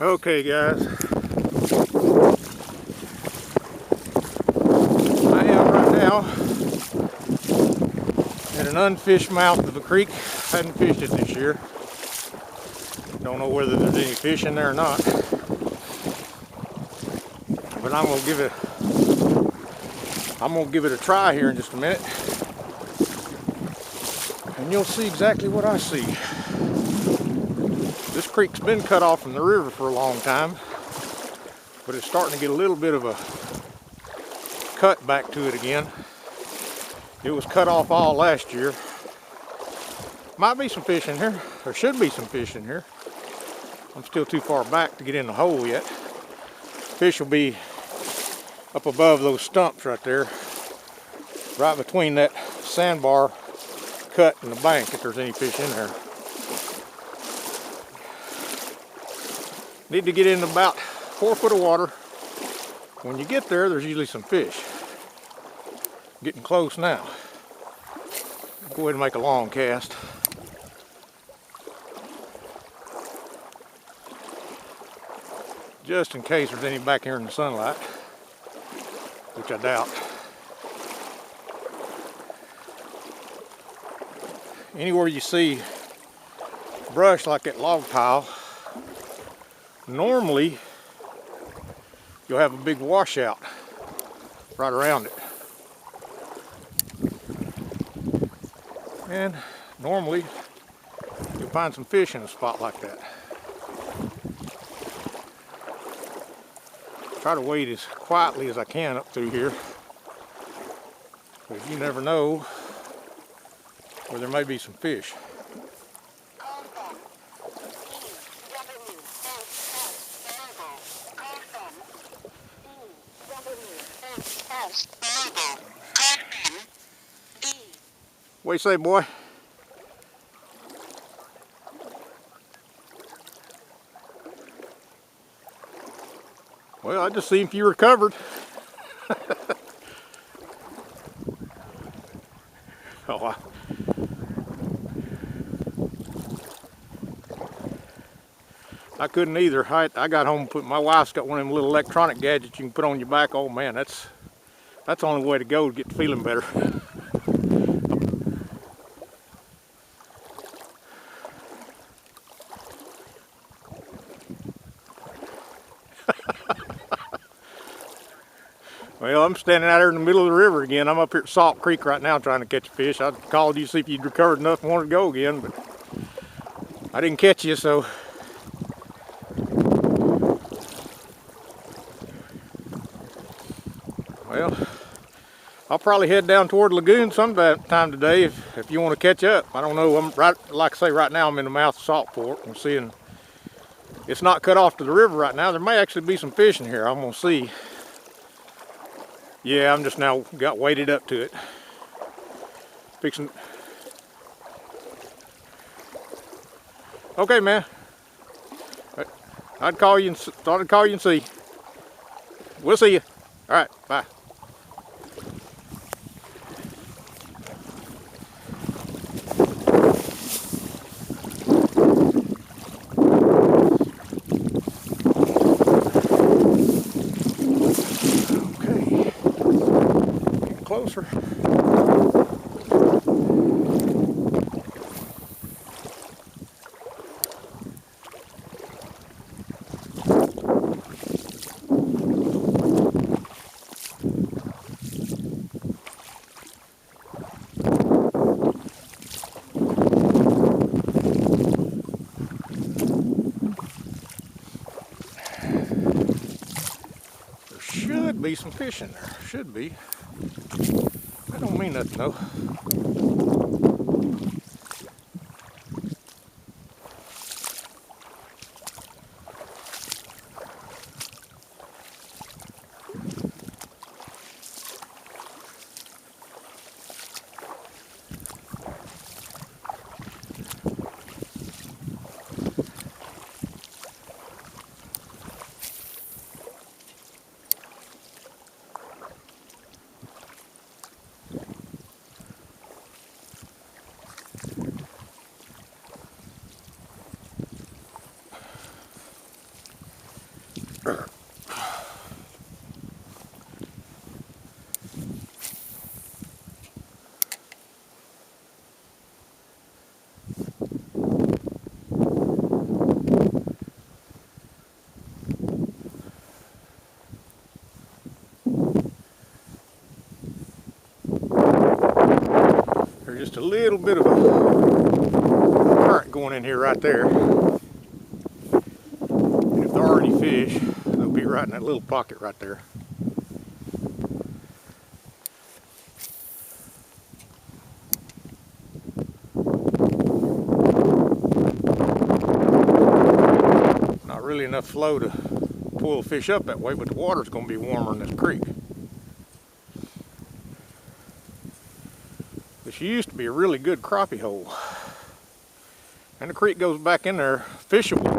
Okay guys, I am right now at an unfished mouth of a creek. I hadn't fished it this year. Don't know whether there's any fish in there or not, but I'm gonna give it a try here in just a minute, and you'll see exactly what I see. This creek's been cut off from the river for a long time, but it's starting to get a little bit of a cut back to it again. It was cut off all last year. Might be some fish in here. There should be some fish in here. I'm still too far back to get in the hole yet. Fish will be up above those stumps right there, right between that sandbar cut and the bank, if there's any fish in there. Need to get in about 4 foot of water. When you get there, there's usually some fish. Getting close now. Go ahead and make a long cast. Just in case there's any back here in the sunlight, which I doubt. Anywhere you see brush like that log pile, normally you'll have a big washout right around it. And normally you'll find some fish in a spot like that. Try to wade as quietly as I can up through here, because you never know where there may be some fish. What do you say, boy? Well, I just seen if you recovered. Oh, I couldn't either. I got home, my wife's got one of them little electronic gadgets you can put on your back. Oh man, that's the only way to go to get feeling better. Well, I'm standing out here in the middle of the river again. I'm up here at Salt Creek right now trying to catch a fish. I called you to see if you'd recovered enough and wanted to go again, but I didn't catch you, so. Well, I'll probably head down toward the lagoon sometime today if you want to catch up. I don't know. I'm right, like I say, right now I'm in the mouth of Salt Fork. I'm seeing it's not cut off to the river right now. There may actually be some fish in here. I'm gonna see. Yeah, I'm just now got waded up to it. Fixing. Okay, man. I'd call you and thought I'd call you and see. We'll see you. All right, bye. Closer. There should be some fish in there. Should be. That don't mean nothing though. just a little bit of a current going in here right there. And if there are any fish, they'll be right in that little pocket right there. Not really enough flow to pull the fish up that way, but the water's going to be warmer in this creek. This used to be a really good crappie hole. And the creek goes back in there fishable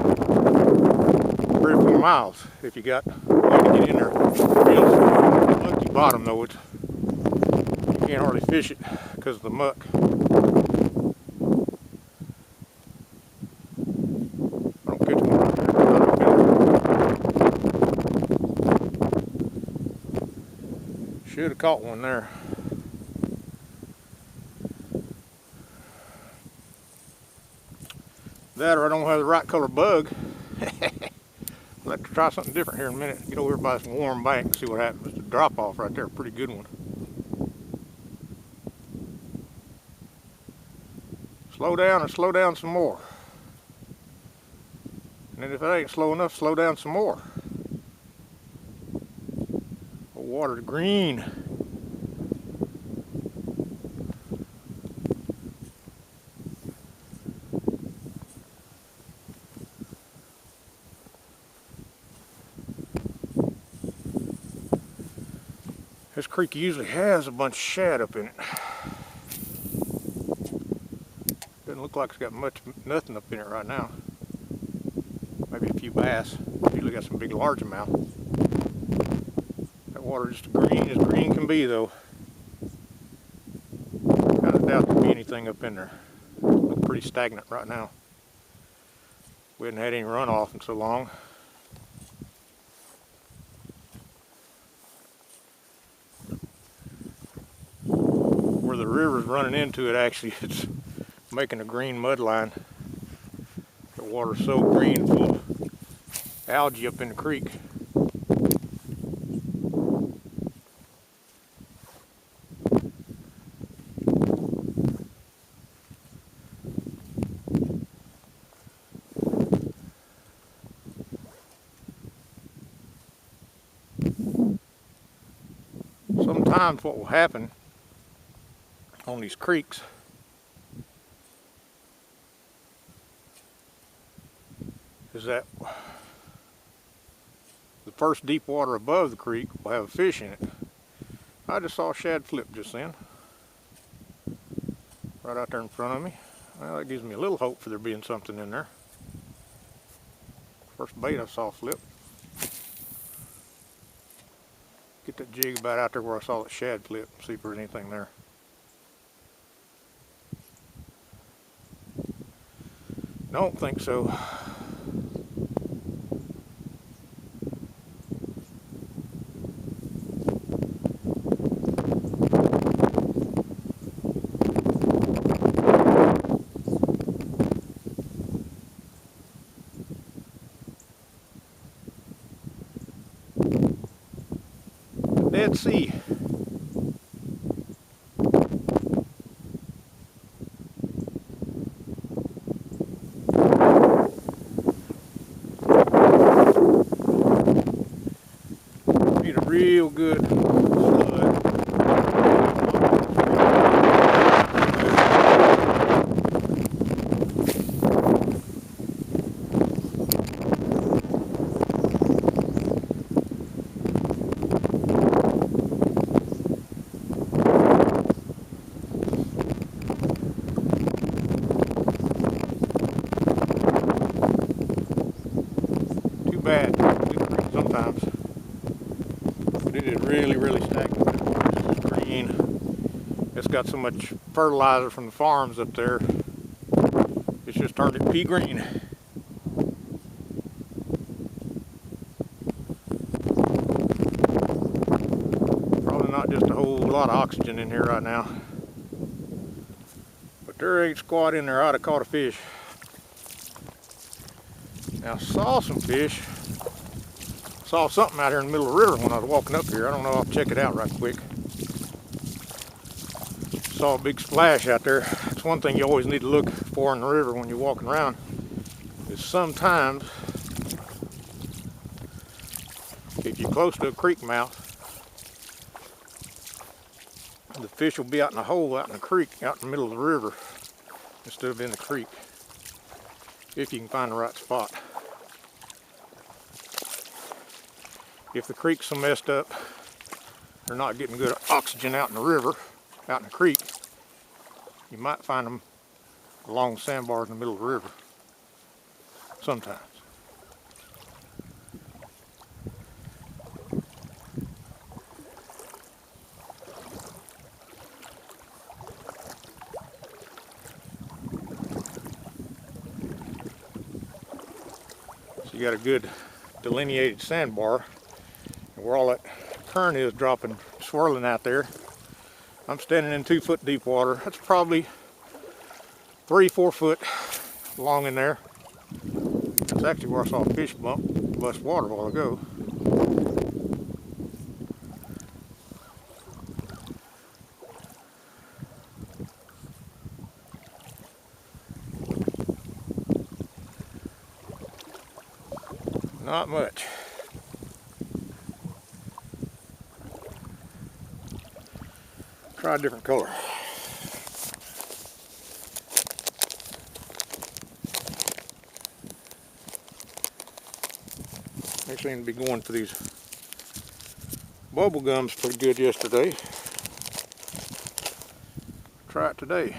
3 or 4 miles if you got a way to get in there. Real mucky bottom though, you can't hardly fish it because of the muck. I don't catch one right there. Should have caught one there. That or I don't have the right color bug. I'll have to try something different here in a minute. Get over here by some warm bank and see what happens. It's a drop off right there, a pretty good one. Slow down and slow down some more. And then if it ain't slow enough, slow down some more. The water's green. This creek usually has a bunch of shad up in it. Doesn't look like it's got nothing up in it right now. Maybe a few bass. Usually got some big largemouth. That water just as green can be though. Kind of doubt there'll be anything up in there. Looks pretty stagnant right now. We hadn't had any runoff in so long. Where the river's running into it, actually, it's making a green mud line. The water's so green, full of algae up in the creek. Sometimes what will happen on these creeks is that the first deep water above the creek will have a fish in it. I just saw a shad flip just then, right out there in front of me. Well, that gives me a little hope for there being something in there. First bait I saw flip. Get that jig about out there where I saw that shad flip, see if there's anything there. Don't think so. Dead Sea. Need a real good flood. Bad. Good creek sometimes. But it is really stagnant. This is green. It's got so much fertilizer from the farms up there. It's just turned it pea green. Probably not just a whole lot of oxygen in here right now. But there ain't squat in there. I'd have caught a fish. Now I saw some fish. Saw something out here in the middle of the river when I was walking up here. I don't know, I'll check it out right quick. saw a big splash out there. It's one thing you always need to look for in the river when you're walking around, is sometimes if you're close to a creek mouth, the fish will be out in a hole out in the creek, out in the middle of the river, instead of in the creek, if you can find the right spot. If the creek's so messed up, they're not getting good oxygen out in the river, out in the creek, you might find them along sandbars in the middle of the river, sometimes. So you got a good delineated sandbar, and where all that current is dropping, swirling out there. I'm standing in 2 foot deep water. That's probably 3-4 foot long in there. That's actually where I saw a fish bust water a while ago. Not much. Try a different color. They seem to be going for these bubble gums pretty good yesterday. Try it today.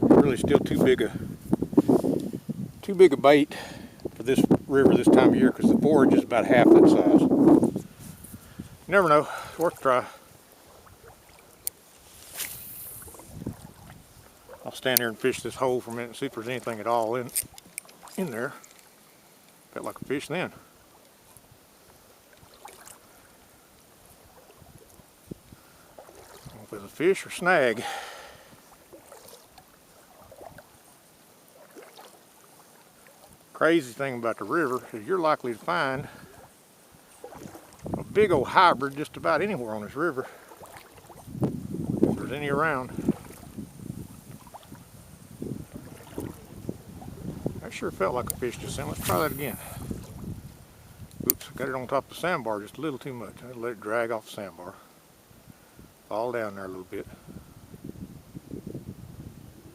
Really still too big a bait for this river this time of year, because the forage is about half that size. You never know, it's worth a try. I'll stand here and fish this hole for a minute and see if there's anything at all in there. Felt like a fish then. I don't know if it's a fish or snag. Crazy thing about the river is you're likely to find a big old hybrid just about anywhere on this river, if there's any around. That sure felt like a fish just then. Let's try that again. Oops, got it on top of the sandbar just a little too much. I let it drag off the sandbar. Fall down there a little bit.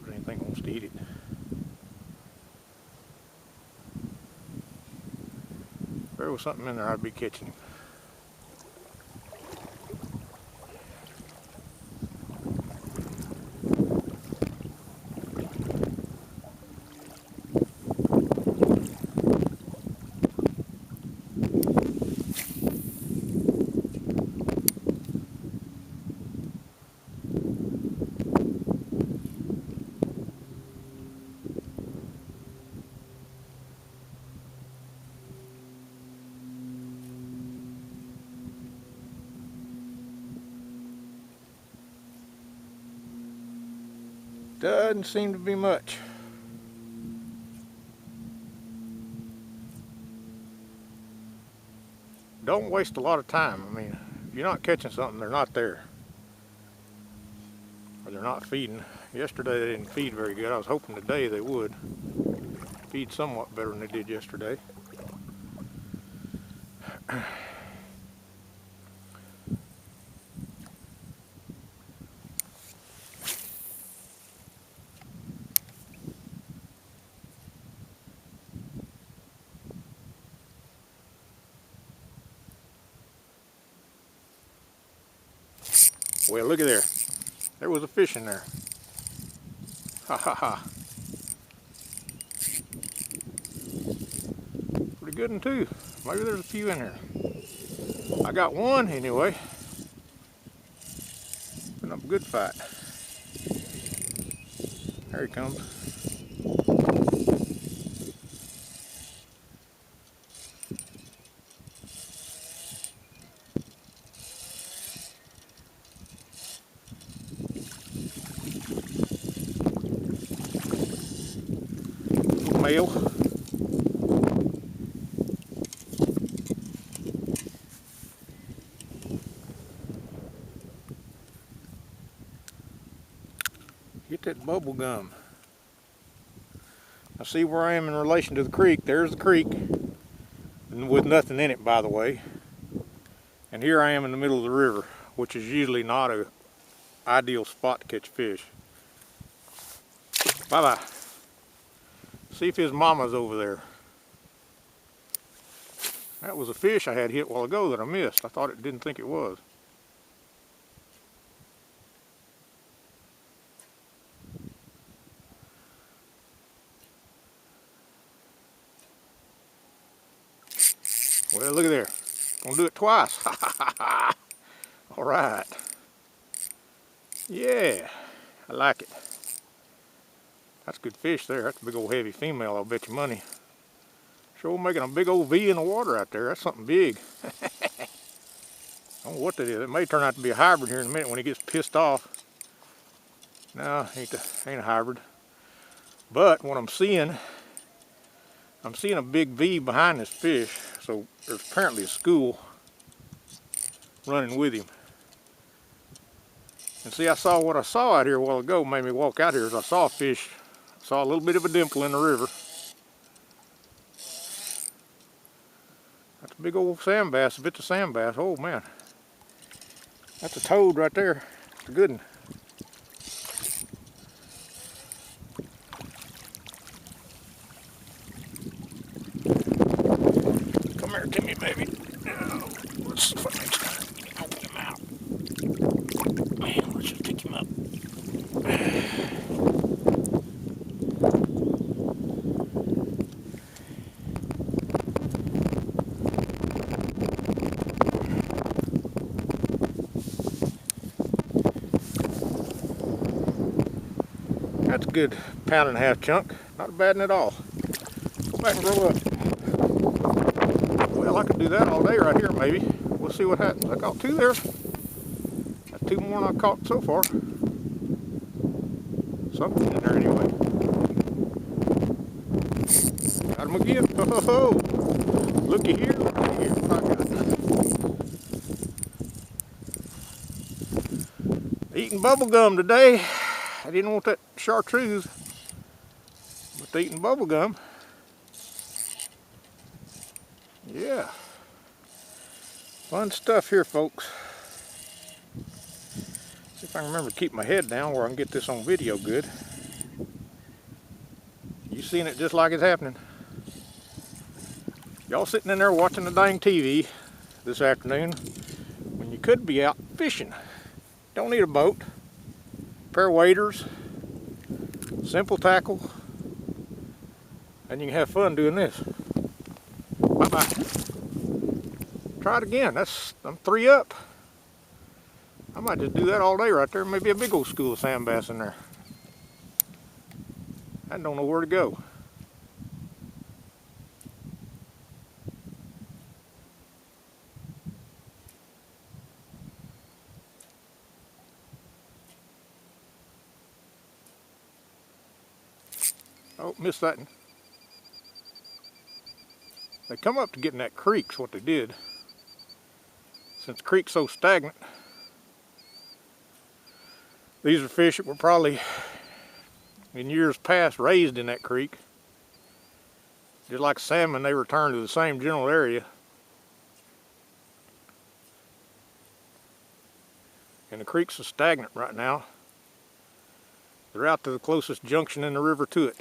If anything wants to eat it. If there was something in there, I'd be catching him. Doesn't seem to be much. Don't waste a lot of time. I mean, if you're not catching something, they're not there. Or they're not feeding. Yesterday they didn't feed very good. I was hoping today they would feed somewhat better than they did yesterday. Well, look at there. There was a fish in there. Ha ha ha. Pretty good one too. Maybe there's a few in there. I got one anyway. Putting up a good fight. There he comes. male. Get that bubble gum. I see where I am in relation to the creek. There's the creek, and with nothing in it, by the way. And here I am in the middle of the river, which is usually not an ideal spot to catch fish. Bye-bye. See if his mama's over there. That was a fish I had hit a while ago that I missed. I thought it didn't think it was. Well, look at there. Gonna do it twice. All right. Yeah, I like it. That's good fish there. That's a big old heavy female, I'll bet you money. Sure making a big old V in the water out there. That's something big. I don't know what that is. It may turn out to be a hybrid here in a minute when he gets pissed off. No, ain't a hybrid. But what I'm seeing a big V behind this fish. So there's apparently a school running with him. And see, I saw what I saw out here a while ago, made me walk out here as I saw a fish. I saw a little bit of a dimple in the river. That's a big old sand bass, if it's a sand bass. Oh man, that's a toad right there. It's a good one. Come here to me, baby. Oh, let's see if I can open him out. Man, let's just pick him up. That's a good 1.5 pound chunk. Not bad at all. Go back and roll up. Well, I could do that all day right here, maybe. We'll see what happens. I caught 2 there. That's 2 more than I caught so far. Something in there anyway. Got him again. Oh, looky here, looky here. I got it. Eating bubble gum today. I didn't want that chartreuse, but eating bubble gum. Yeah. Fun stuff here, folks. See if I can remember to keep my head down where I can get this on video good. You seen it just like it's happening. Y'all sitting in there watching the dang TV this afternoon when you could be out fishing. Don't need a boat. Pair of waders, simple tackle, and you can have fun doing this. Bye-bye. Try it again. I'm 3 up. I might just do that all day right there. Maybe a big old school of sand bass in there. I don't know where to go. Oh, missed that one. They come up to get in that creek's what they did. Since the creek's so stagnant, these are fish that were probably in years past raised in that creek. Just like salmon, they return to the same general area. And the creek's so stagnant right now. They're out to the closest junction in the river to it.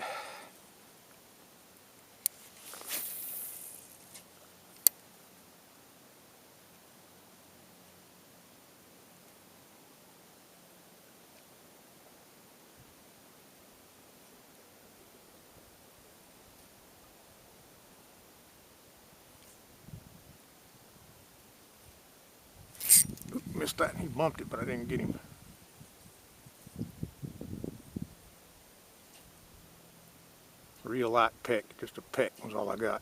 Missed that. He bumped it, but I didn't get him. Real light peck, just a peck was all I got.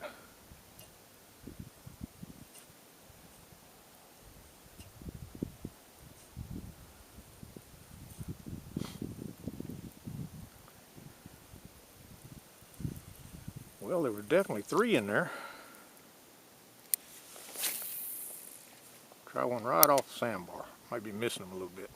Well, there was definitely 3 in there. Try one right off the sandbar. Might be missing them a little bit.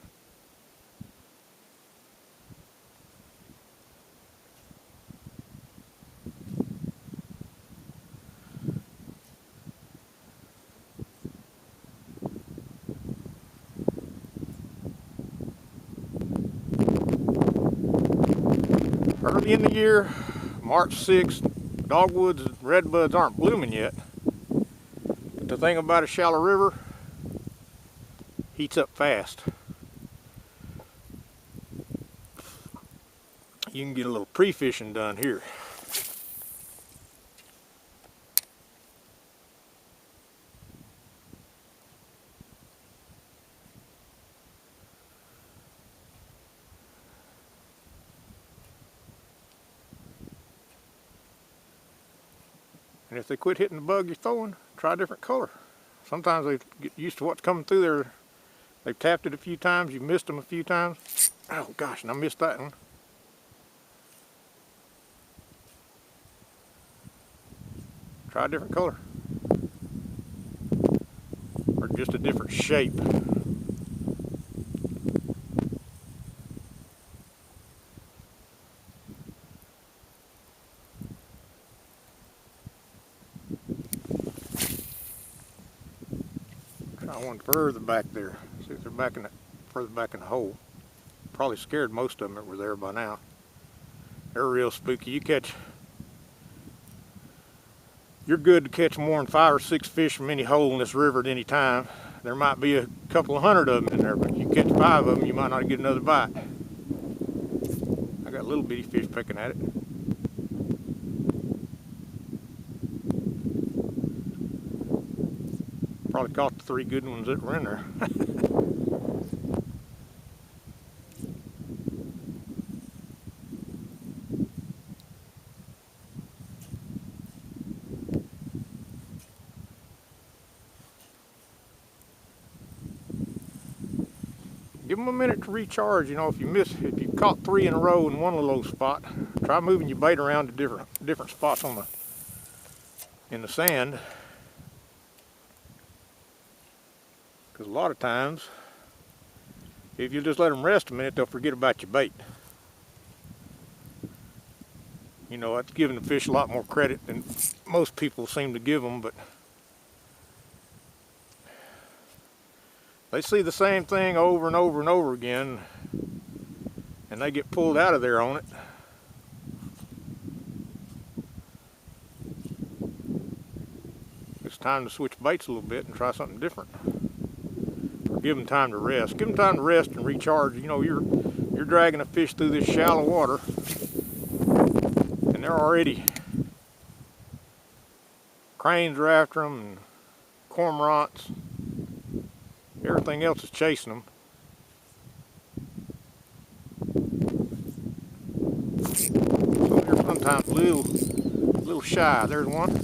Early in the year, March 6th, dogwoods and redbuds aren't blooming yet. But the thing about a shallow river, heats up fast. You can get a little pre-fishing done here. And if they quit hitting the bug you're throwing, try a different color. Sometimes they get used to what's coming through there. They've tapped it a few times, you missed them a few times. Oh gosh, and I missed that one. Try a different color. Or just a different shape. Try one further back there. See if they're further back in the hole. Probably scared most of them that were there by now. They're real spooky. You're good to catch more than 5 or 6 fish from any hole in this river at any time. There might be a couple of hundred of them in there, but you catch 5 of them, you might not get another bite. I got little bitty fish pecking at it. Probably caught the 3 good ones that were in there. Give them a minute to recharge. You know, if you caught 3 in a row in one little spot, try moving your bait around to different spots in the sand. Because a lot of times, if you just let them rest a minute, they'll forget about your bait. You know, that's giving the fish a lot more credit than most people seem to give them, but they see the same thing over and over and over again, and they get pulled out of there on it. It's time to switch baits a little bit and try something different. Or give them time to rest. Give them time to rest and recharge. You know, you're dragging a fish through this shallow water, and they're already, cranes are after them, and cormorants. Everything else is chasing them. So they're sometimes a little shy. There's one.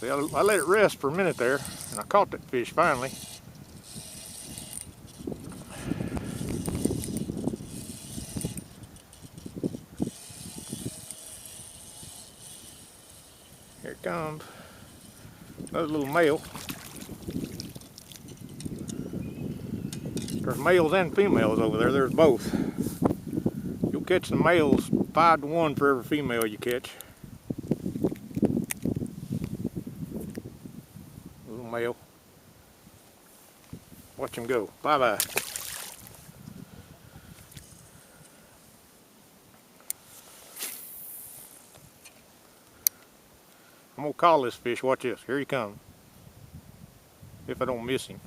See, I let it rest for a minute there, and I caught that fish finally. Here it comes. Another little male. There's males and females over there. There's both. You'll catch the males 5 to 1 for every female you catch. Little male. Watch him go. Bye-bye. I'm gonna call this fish. Watch this. Here he comes. If I don't miss him.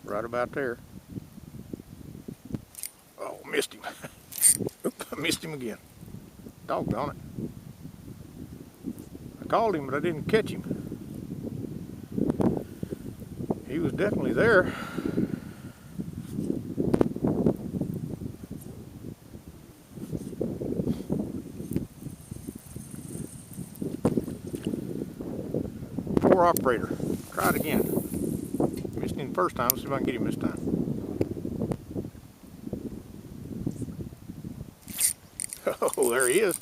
Right about there. Oh, missed him. Oop, I missed him again. Doggone it. I called him, but I didn't catch him. He was definitely there. Poor operator. Try it again. Missed him the first time. Let's see if I can get him this time. Oh, there he is.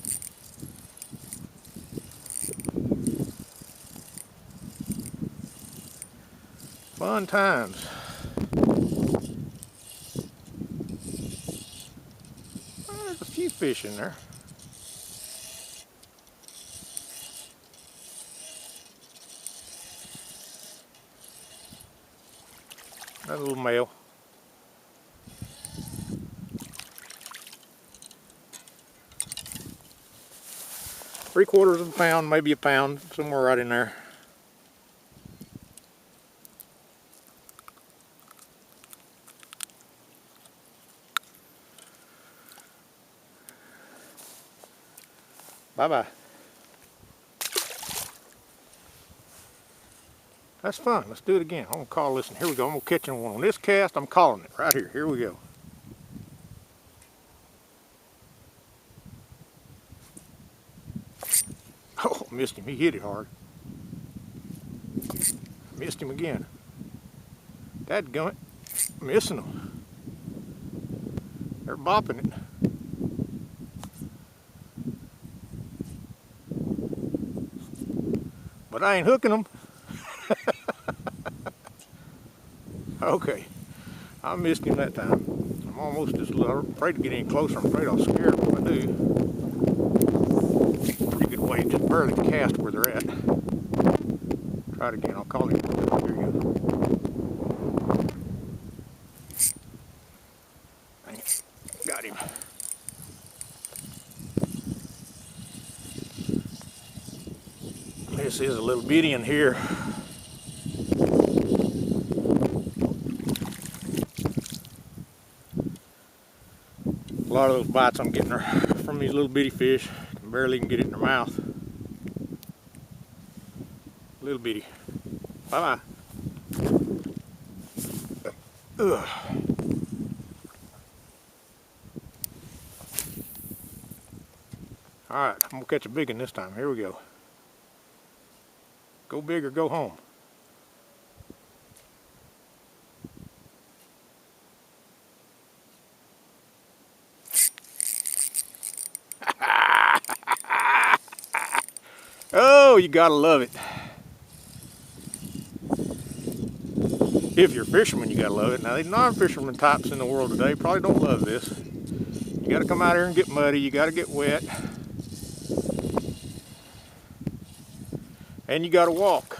Fun times. Well, there's a few fish in there. Another little male. Three-quarters of a pound, maybe a pound, somewhere right in there. Bye-bye. That's fun. Let's do it again. I'm going to call this, and here we go. I'm going to catch one on this cast. I'm calling it right here. Here we go. Oh, missed him. He hit it hard. Missed him again. Dadgummit. Missing them. They're bopping it. But I ain't hooking them. Okay. I missed him that time. I'm almost just afraid to get any closer. I'm afraid I'll scare them if I do. Pretty good way, just barely cast where they're at. Try it again. I'll call him. Here you go. Dang it. Got him. This is a little bitty in here. A lot of those bites I'm getting are from these little bitty fish. Can barely even get it in their mouth. Little bitty. Bye-bye. Ugh. Alright, I'm going to catch a big one this time. Here we go. Go big or go home. Oh, you gotta love it. If you're a fisherman, you gotta love it. Now, these non-fisherman types in the world today probably don't love this. You gotta come out here and get muddy. You gotta get wet. And you gotta walk.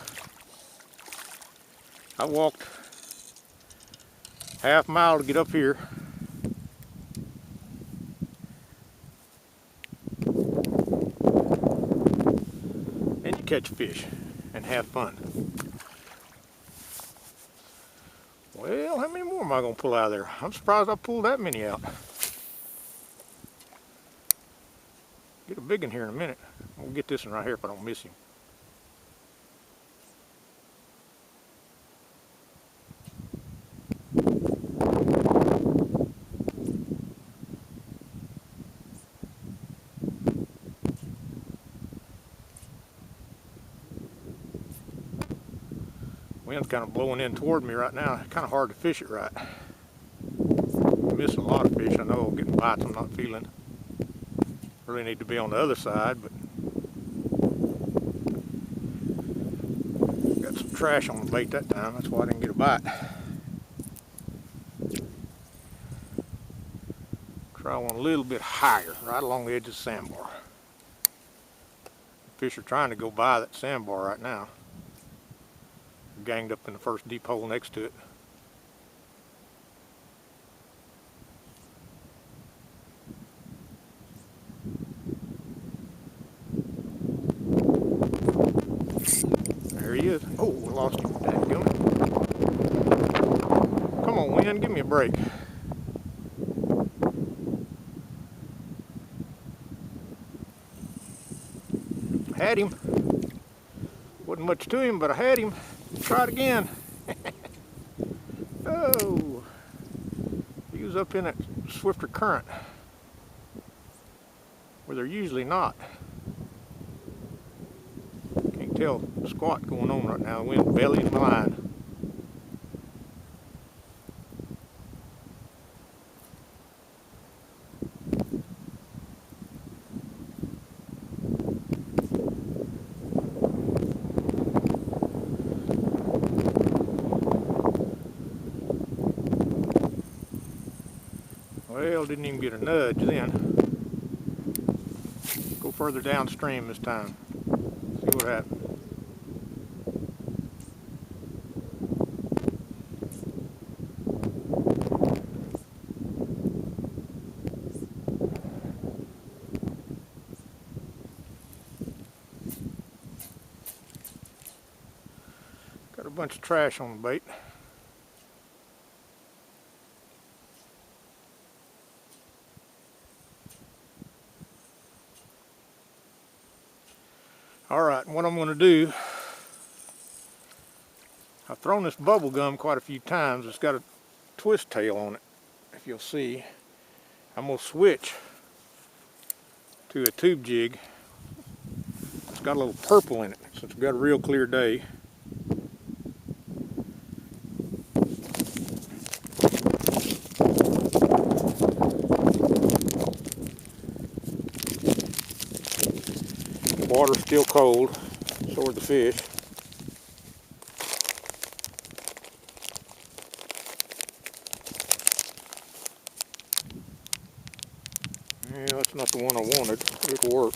I walked half a mile to get up here. And you catch fish and have fun. Well, how many more am I going to pull out of there? I'm surprised I pulled that many out. Get a big one here in a minute. We'll get this one right here if I don't miss him. Wind's kind of blowing in toward me right now. It's kind of hard to fish it right. I'm missing a lot of fish. I know I'm getting bites I'm not feeling. Really need to be on the other side, but got some trash on the bait that time. That's why I didn't get a bite. Try one a little bit higher, right along the edge of the sandbar. Fish are trying to go by that sandbar right now. Ganged up in the first deep hole next to it. There he is. Oh, I lost him. Dadgummit. Come on, wind, give me a break. Had him. Wasn't much to him, but I had him. Try it again. Oh, he was up in that swifter current where they're usually not. Can't tell squat going on right now. The wind's bellying my line. Hell, didn't even get a nudge then. Go further downstream this time. See what happens. Got a bunch of trash on the bait. Alright, what I'm going to do, I've thrown this bubble gum quite a few times. It's got a twist tail on it, if you'll see. I'm going to switch to a tube jig. It's got a little purple in it, so it's got a real clear day. Water's still cold, so are the fish. Yeah, that's not the one I wanted. It'll work.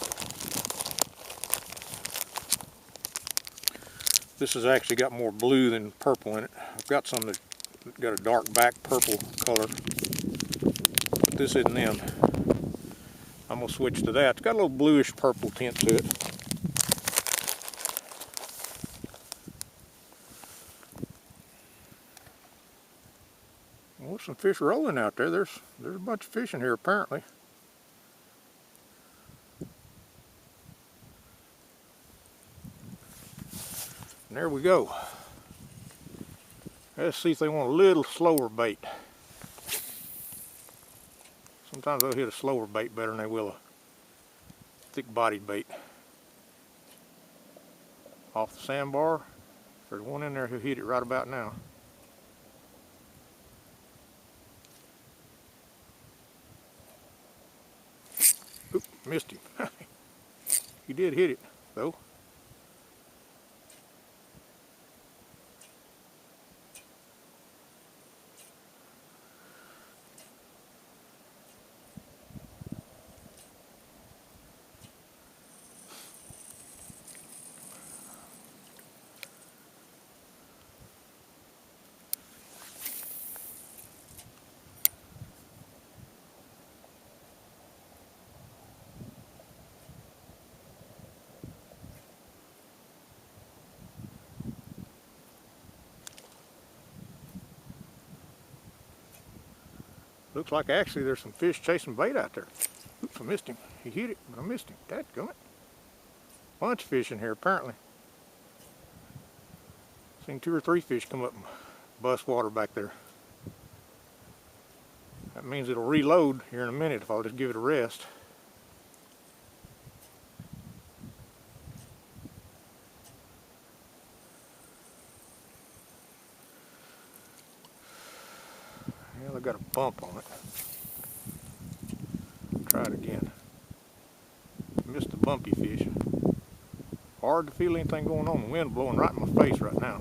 This has actually got more blue than purple in it. I've got some that got a dark back purple color, but this isn't them. I'm going to switch to that. It's got a little bluish purple tint to it. Well, some fish rolling out there. There's a bunch of fish in here apparently. And there we go. Let's see if they want a little slower bait. Sometimes they'll hit a slower bait better than they will a thick-bodied bait. Off the sandbar. There's one in there who hit it right about now. Oop, missed him. He did hit it, though. Looks like actually there's some fish chasing bait out there. Oops, I missed him. He hit it, but I missed him. Dadgummit. Bunch of fish in here apparently. Seen 2 or 3 fish come up and bust water back there. That means it'll reload here in a minute if I'll just give it a rest. Well, I got a bump on it. Try it again. Missed the bumpy fish. Hard to feel anything going on. The wind blowing right in my face right now.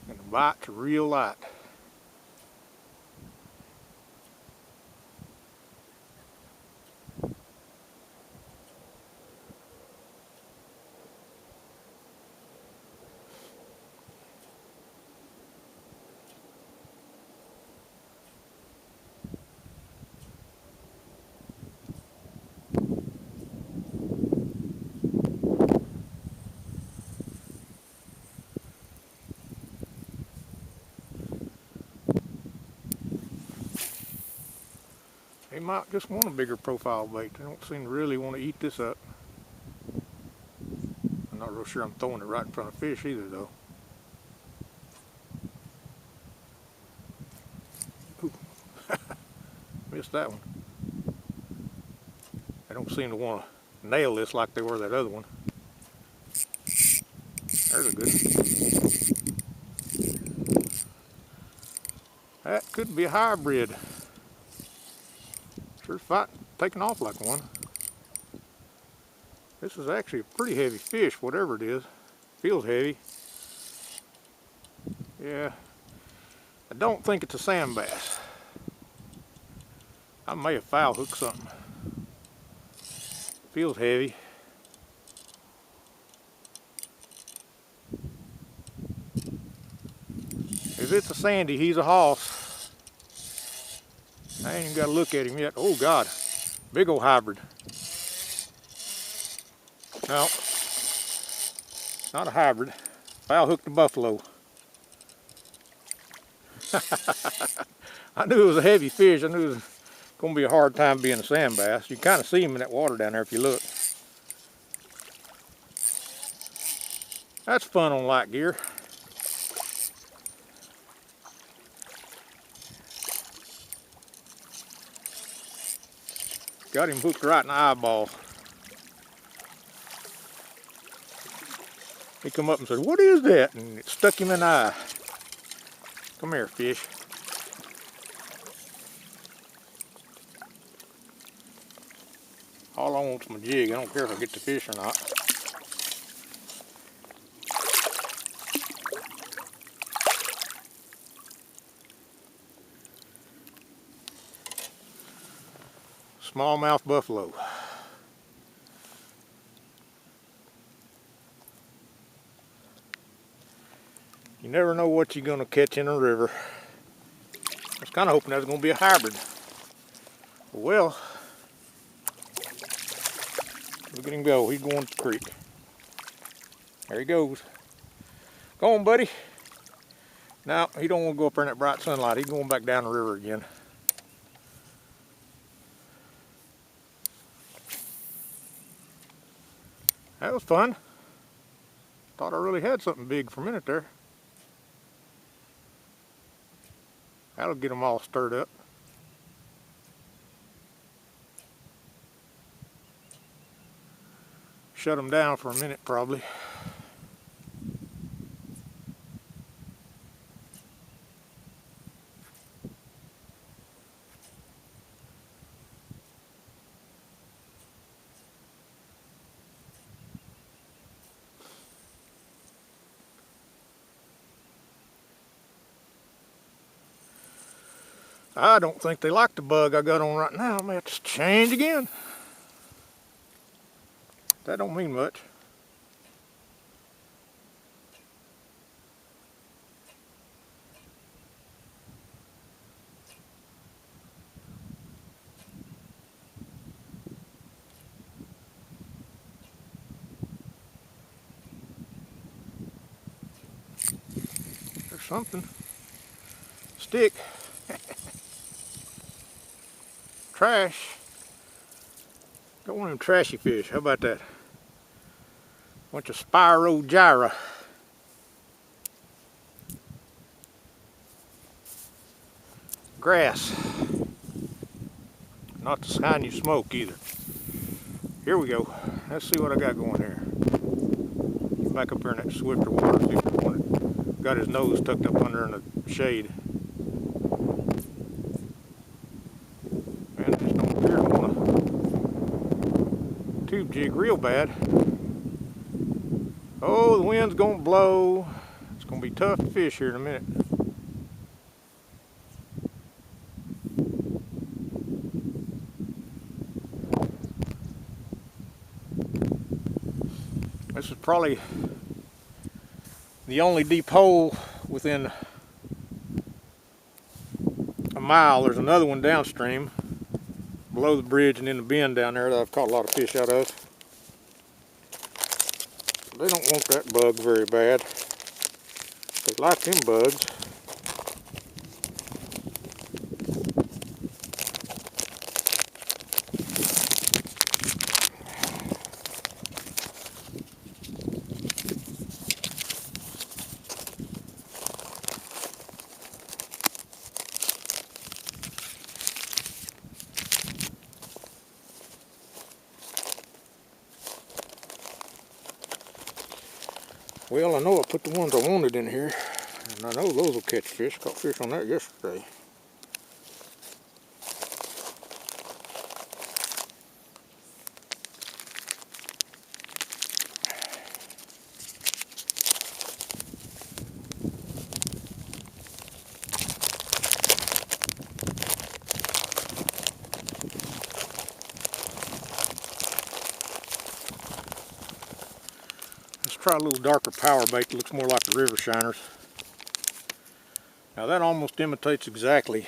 And the bite's real light. They might just want a bigger profile bait. They don't seem to really want to eat this up. I'm not real sure I'm throwing it right in front of fish either though. Ooh. Missed that one. They don't seem to want to nail this like they were that other one. There's a good one. That could be a hybrid. Sure taking off like one. This is actually a pretty heavy fish, whatever it is. Feels heavy. Yeah. I don't think it's a sand bass. I may have foul hooked something. Feels heavy. If it's a Sandy, he's a hoss. I ain't even got to look at him yet. Oh God, big old hybrid. No, not a hybrid. Foul hooked the buffalo. I knew it was a heavy fish. I knew it was going to be a hard time being a sand bass. You kind of see him in that water down there if you look. That's fun on light gear. Got him hooked right in the eyeball. He come up and said, "What is that?" And it stuck him in the eye. Come here, fish. All I want's my jig. I don't care if I get the fish or not. Smallmouth buffalo. You never know what you're going to catch in a river. I was kind of hoping that was going to be a hybrid. Well, look at him go. He's going to the creek. There he goes. Go on, buddy. Now, he don't want to go up there in that bright sunlight. He's going back down the river again. That was fun. Thought I really had something big for a minute there. That'll get them all stirred up. Shut them down for a minute probably. I don't think they like the bug I got on right now. I may have to change again. That don't mean much. There's something. Stick. Trash. Got one of them trashy fish. How about that? Bunch of Spirogyra. Grass. Not the kind you smoke either. Here we go. Let's see what I got going here. Back up here in that swifter water. See if there's one. Got his nose tucked up under in the shade. Tube jig real bad. Oh, the wind's gonna blow. It's gonna be tough to fish here in a minute. This is probably the only deep hole within a mile. There's another one downstream below the bridge and in the bend down there that I've caught a lot of fish out of. They don't want that bug very bad. They like them bugs. Well, I know I put the ones I wanted in here, and I know those will catch fish. Caught fish on that yesterday. try a little darker power bait that looks more like the river shiners. Now that almost imitates exactly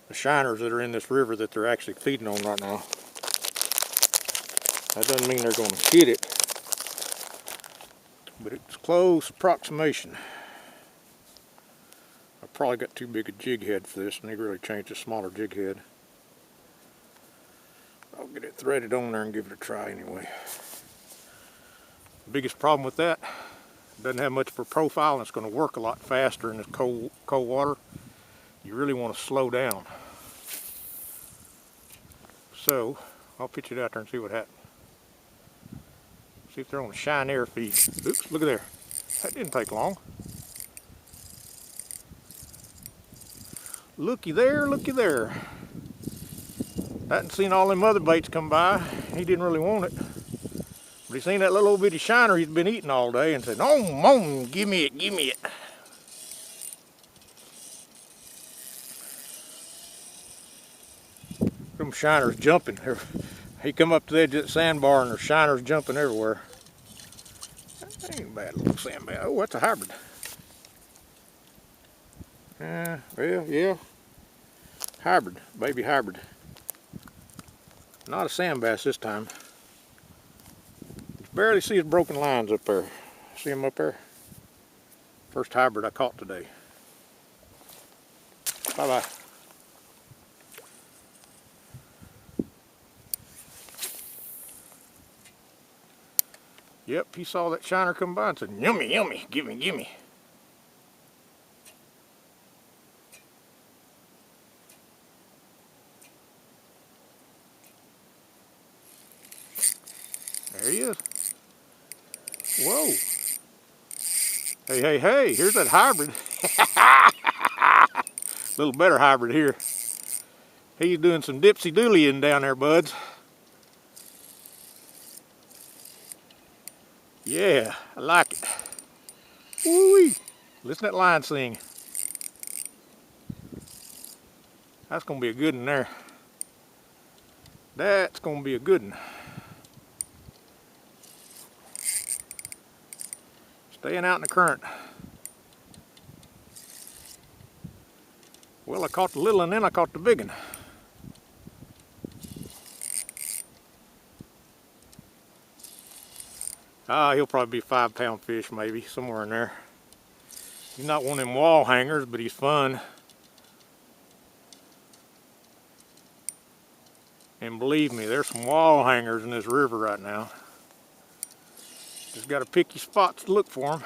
the shiners that are in this river that they're actually feeding on right now. That doesn't mean they're going to hit it, but it's close approximation. I probably got too big a jig head for this. I need to really change a smaller jig head. I'll get it threaded on there and give it a try anyway. The biggest problem with that, it doesn't have much of a profile and it's going to work a lot faster in this cold water. You really want to slow down. So I'll pitch it out there and see what happens. See if they're on a shine air feed. Oops, look at there. That didn't take long. Looky there, looky there. I hadn't seen all them other baits come by. He didn't really want it. But he seen that little old bitty shiner he's been eating all day and said, "Oh, give me it, give me it." Them shiners jumping. He come up to the edge of that sandbar and there's shiners jumping everywhere. That ain't a bad little sandbass. Oh, that's a hybrid. Well, yeah. Hybrid, baby hybrid. Not a sandbass this time. You barely see his broken lines up there. See him up there? First hybrid I caught today. Bye-bye. Yep, he saw that shiner come by and said, "Yummy, yummy, gimme, gimme." There he is. Whoa. Hey, hey, hey, here's that hybrid. A little better hybrid here. He's doing some dipsy-dooleying down there, buds. Yeah, I like it. Woo-wee. Listen to that line sing. That's going to be a good one there. That's going to be a good one. Staying out in the current. Well, I caught the little one, then I caught the big one. He'll probably be a 5-pound fish, maybe, somewhere in there. He's not one of them wall hangers, but he's fun. And believe me, there's some wall hangers in this river right now. Just got to pick your spots to look for them.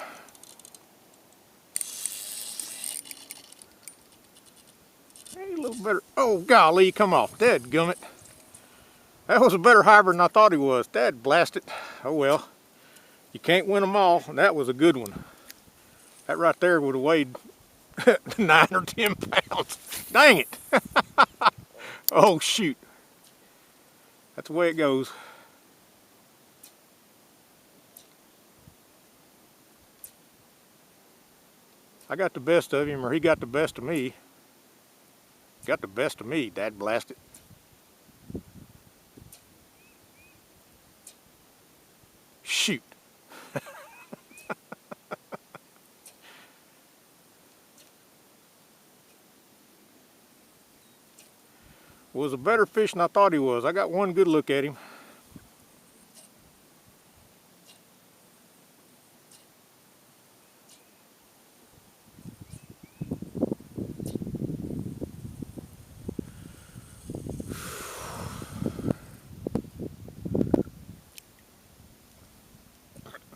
Hey, a little better. Oh, golly, come off. Dadgummit. That was a better hybrid than I thought he was. Dad blast it. Oh, well. You can't win them all. And that was a good one. That right there would have weighed 9 or 10 pounds. Dang it. Oh, shoot. That's the way it goes. I got the best of him, or he got the best of me. Got the best of me, Dad blast it. Shoot. Was a better fish than I thought he was. I got one good look at him.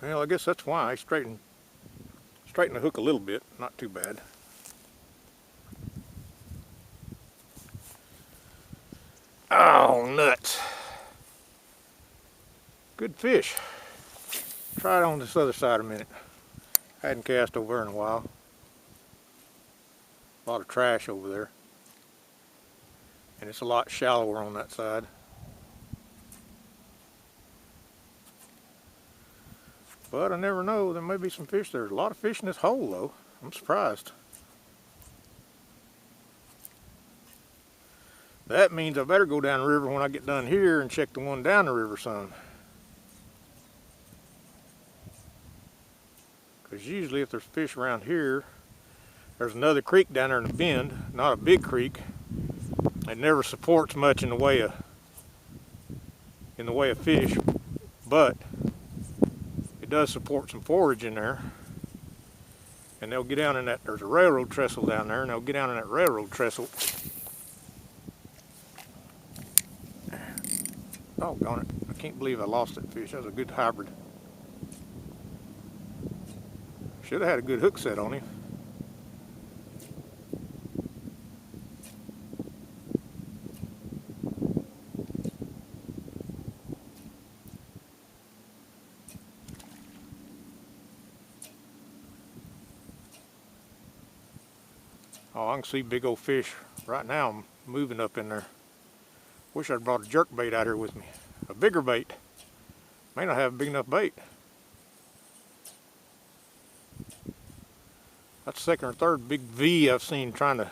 Well, I guess that's why I straightened the hook a little bit. Not too bad. Oh, nuts. Good fish. Try it on this other side a minute. I hadn't cast over there in a while. A lot of trash over there. And it's a lot shallower on that side. But I never know, there may be some fish there. There's a lot of fish in this hole though. I'm surprised. That means I better go down the river when I get done here and check the one down the river some. Because usually if there's fish around here, there's another creek down there in the bend, not a big creek. It never supports much in the way of fish, but it does support some forage in there. And they'll get down in that, there's a railroad trestle down there, and they'll get down in that railroad trestle. Doggone it, I can't believe I lost that fish. That was a good hybrid. Should have had a good hook set on him. Oh, I can see big old fish right now moving up in there. Wish I'd brought a jerk bait out here with me. A bigger bait. May not have a big enough bait. That's the second or third big V I've seen trying to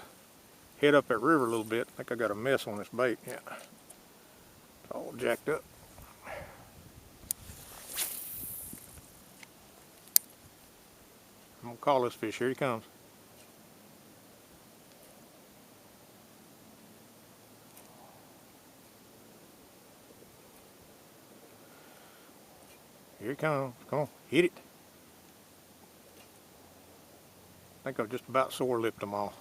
head up that river a little bit. I think I got a mess on this bait. Yeah. It's all jacked up. I'm gonna call this fish. Here he comes. Here he comes. Come on, hit it. I think I've just about sore lipped them all.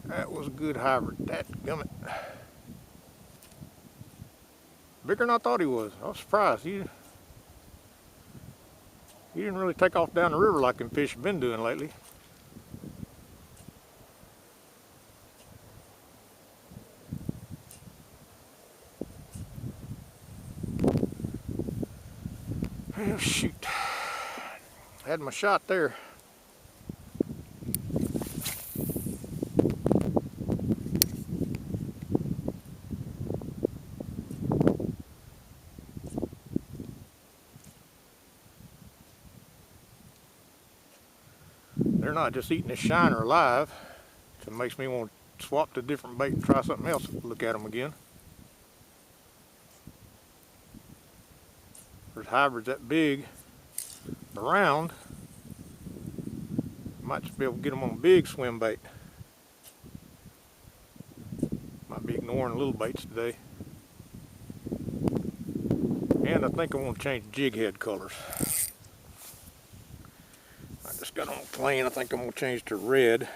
That was a good hybrid. Dadgummit. Bigger than I thought he was. I was surprised. He didn't really take off down the river like them fish have been doing lately. Oh, shoot. Had my shot there. They're not just eating this shiner alive. So it makes me want to swap to a different bait and try something else. Look at them again. There's hybrids that big around. Might just be able to get them on a big swim bait. Might be ignoring little baits today. And I think I want to change jig head colors. I just got on plain. I think I'm going to change to red.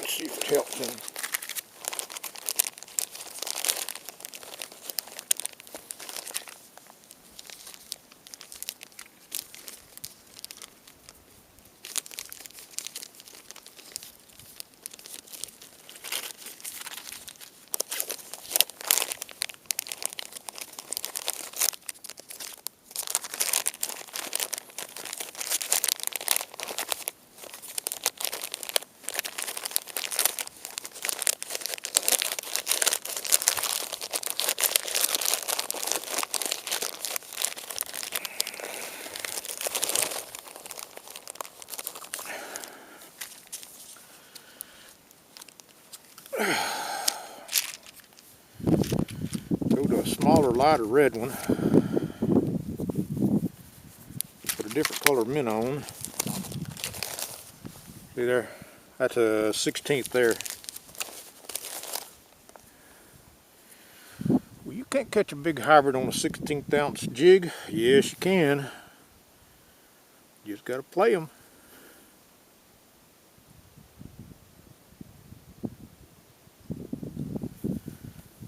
Let's see if it helps him. Go to a smaller, lighter red one. Put a different color mint on. See there? That's a 16th there. Well, you can't catch a big hybrid on a 16th ounce jig. Yes, you can. You just gotta play them.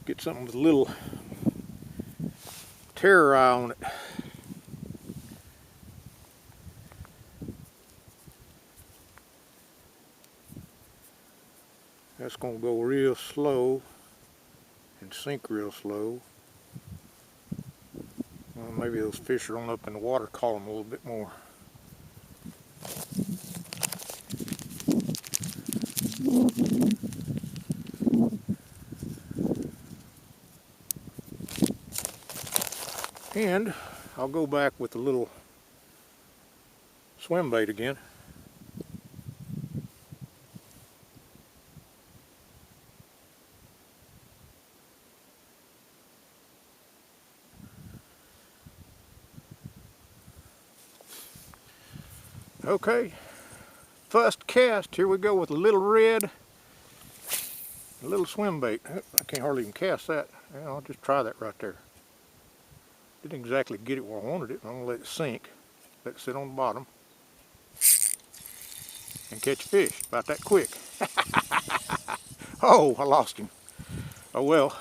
Get something with a little terror eye on it. That's going to go real slow and sink real slow. Well, maybe those fish are on up in the water column a little bit more. And I'll go back with a little swim bait again. Okay, first cast, here we go with a little red, a little swim bait. I can't hardly even cast that. Yeah, I'll just try that right there. Didn't exactly get it where I wanted it. I'm gonna let it sink, let it sit on the bottom, and catch a fish about that quick. Oh, I lost him. Oh well.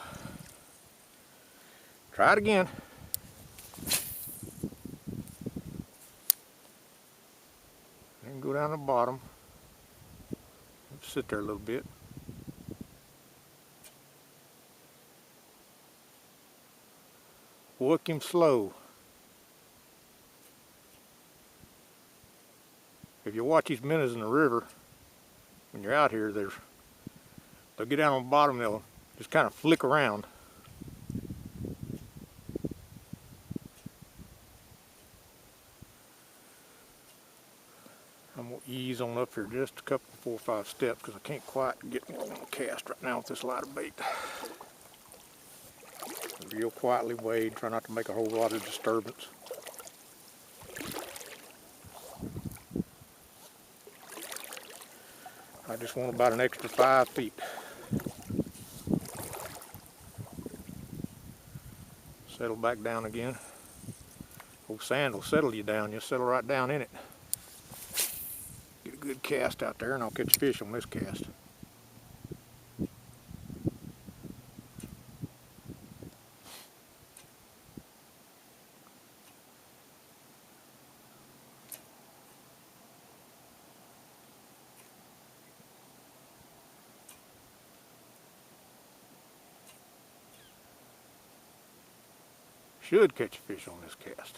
Try it again. And go down the bottom. Sit there a little bit. Work him slow. If you watch these minnows in the river, when you're out here, they'll get down on the bottom, they'll just kind of flick around. I'm going to ease on up here just a couple, 4 or 5 steps because I can't quite get what I want to cast right now with this lighter bait. Real quietly wade, try not to make a whole lot of disturbance. I just want about an extra 5 feet. Settle back down again. Old sand will settle you down. You'll settle right down in it. Get a good cast out there and I'll catch fish on this cast. Should catch a fish on this cast.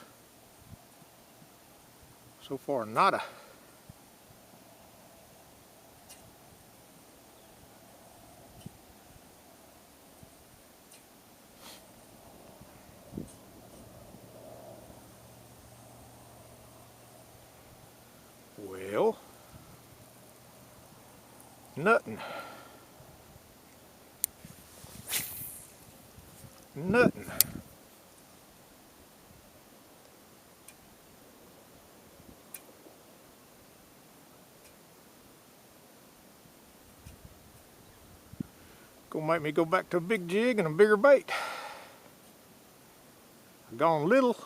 So far, nada. Well, nothing. Nothing. Gonna make me go back to a big jig and a bigger bait. I've gone little.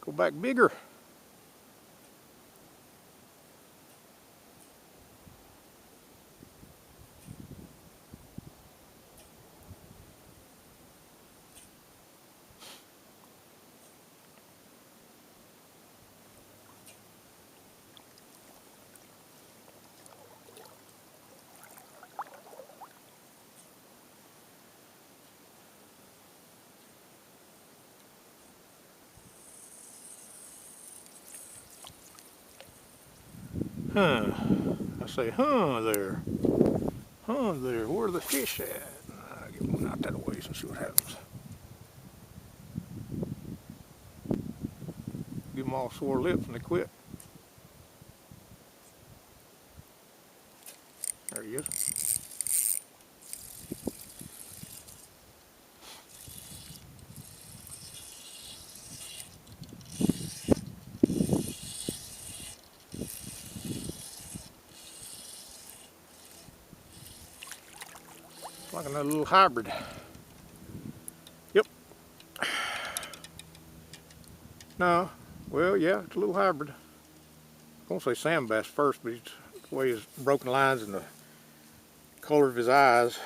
Go back bigger. Huh. I say, huh there. Huh there. Where are the fish at? I'll get one out that way and see what happens. Give them all sore lips and they quit. There he is. Like another little hybrid. Yep. No. Well, yeah, it's a little hybrid. I won't say Sandbass first, but the way his broken lines and the color of his eyes,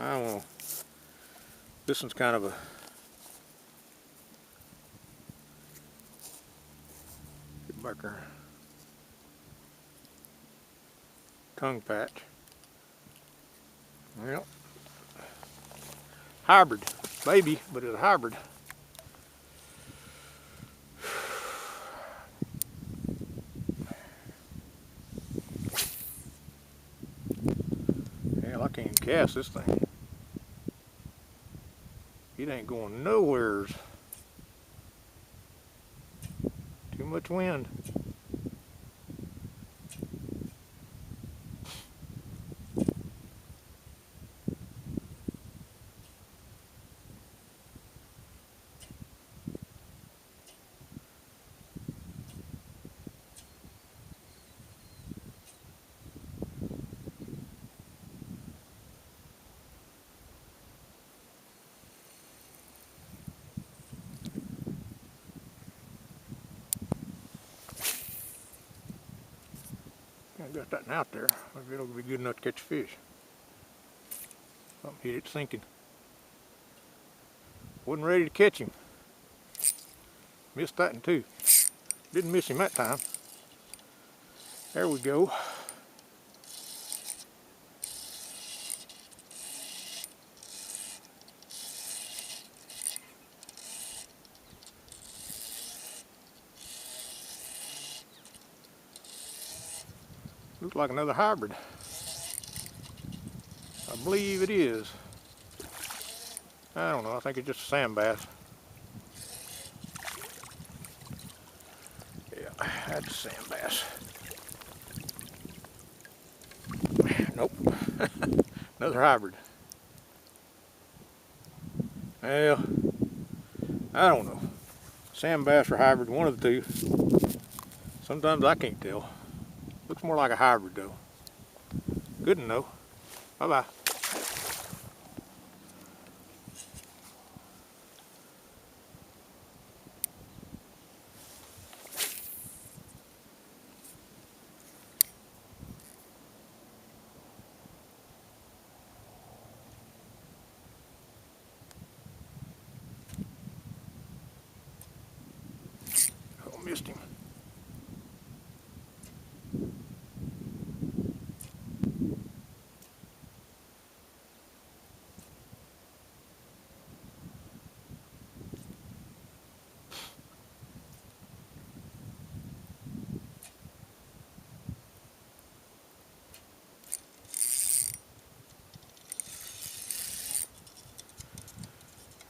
I don't know. This one's kind of a get back there. Tongue patch. Well, hybrid, baby, but it's a hybrid. Hell, I can't even cast this thing. ain't going nowheres. Too much wind. I got that one out there. Maybe it'll be good enough to catch a fish. Something hit it sinking. Wasn't ready to catch him. Missed that one too. Didn't miss him that time. There we go. Looks like another hybrid. I believe it is. I don't know, I think it's just a sand bass. Yeah, that's a sand bass. Nope. Another hybrid. Well, I don't know. Sand bass or hybrid, one of the two. Sometimes I can't tell. Looks more like a hybrid though. Good to know. Bye-bye. Oh, missed him.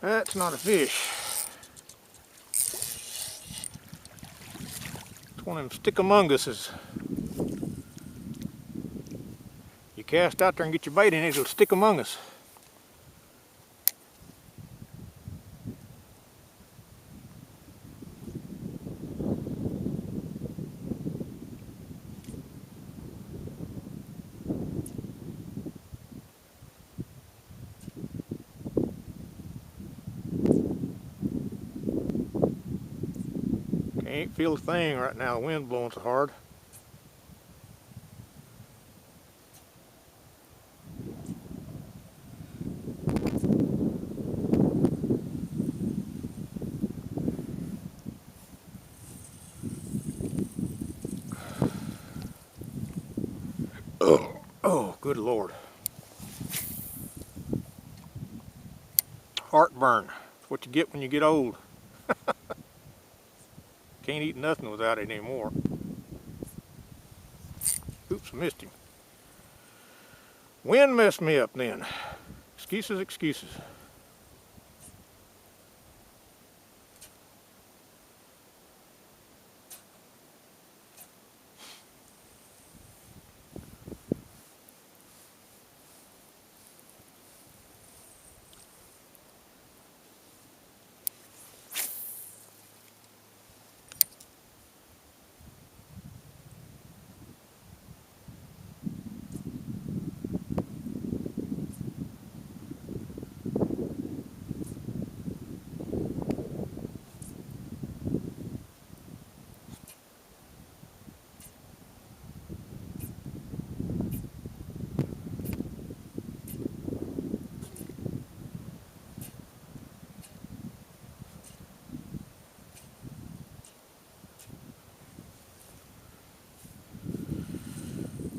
That's not a fish. It's one of them stick-amonguses. You cast out there and get your bait in it, it'll stick among us. Can't feel a thing right now, the wind's blowing so hard. Oh, good Lord. Heartburn. That's what you get when you get old. Can't eat nothing without it anymore. Oops, I missed him. Wind messed me up then. Excuses, excuses.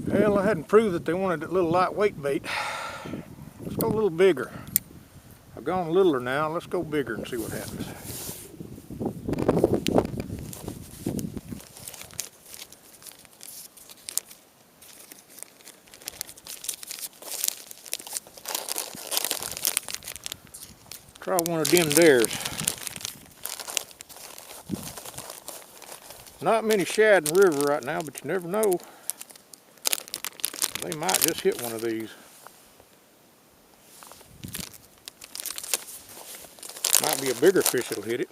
Well, I hadn't proved that they wanted that little lightweight bait. Let's go a little bigger. I've gone littler now. Let's go bigger and see what happens. Try one of them dares. Not many shad in the river right now, but you never know. They might just hit one of these. Might be a bigger fish that'll hit it.